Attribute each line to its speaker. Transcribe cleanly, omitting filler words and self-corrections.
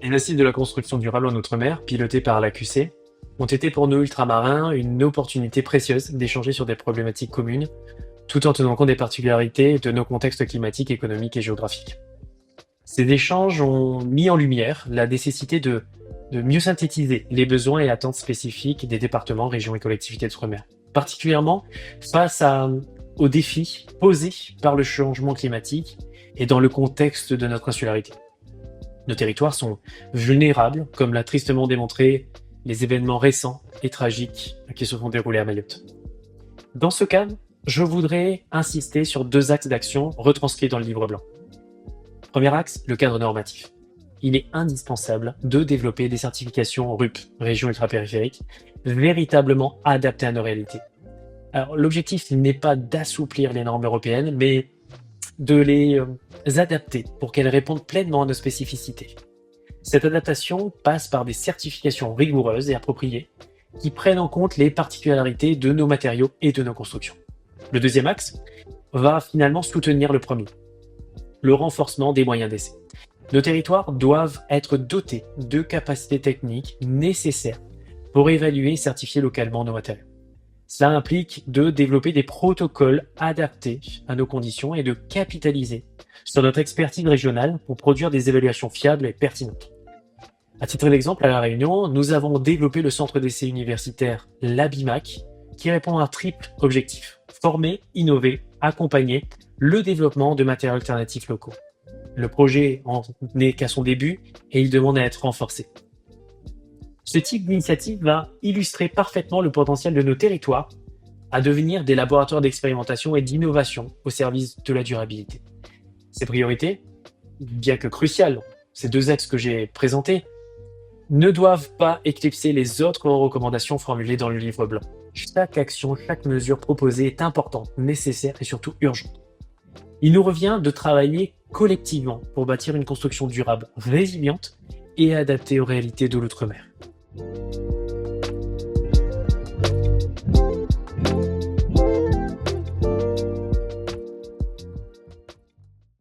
Speaker 1: Les assises de la construction durable en Outre-mer, pilotées par l'AQC, ont été pour nous ultramarins une opportunité précieuse d'échanger sur des problématiques communes, tout en tenant compte des particularités de nos contextes climatiques, économiques et géographiques. Ces échanges ont mis en lumière la nécessité de mieux synthétiser les besoins et attentes spécifiques des départements, régions et collectivités d'outre-mer, particulièrement aux défis posés par le changement climatique et dans le contexte de notre insularité. Nos territoires sont vulnérables, comme l'a tristement démontré les événements récents et tragiques qui se sont déroulés à Mayotte. Dans ce cadre, je voudrais insister sur deux axes d'action retranscrits dans le livre blanc. Premier axe, le cadre normatif. Il est indispensable de développer des certifications RUP, régions ultrapériphériques, véritablement adaptées à nos réalités. Alors, l'objectif n'est pas d'assouplir les normes européennes, mais de les adapter pour qu'elles répondent pleinement à nos spécificités. Cette adaptation passe par des certifications rigoureuses et appropriées qui prennent en compte les particularités de nos matériaux et de nos constructions. Le deuxième axe va finalement soutenir le premier, le renforcement des moyens d'essai. Nos territoires doivent être dotés de capacités techniques nécessaires pour évaluer et certifier localement nos matériaux. Cela implique de développer des protocoles adaptés à nos conditions et de capitaliser sur notre expertise régionale pour produire des évaluations fiables et pertinentes. À titre d'exemple, à La Réunion, nous avons développé le centre d'essai universitaire l'ABIMAC qui répond à un triple objectif: former, innover, accompagner le développement de matériaux alternatifs locaux. Le projet n'est qu'à son début et il demande à être renforcé. Ce type d'initiative va illustrer parfaitement le potentiel de nos territoires à devenir des laboratoires d'expérimentation et d'innovation au service de la durabilité. Ces priorités, bien que cruciales, ces deux axes que j'ai présentés, ne doivent pas éclipser les autres recommandations formulées dans le livre blanc. Chaque action, chaque mesure proposée est importante, nécessaire et surtout urgente. Il nous revient de travailler collectivement pour bâtir une construction durable, résiliente et adaptée aux réalités de l'outre-mer.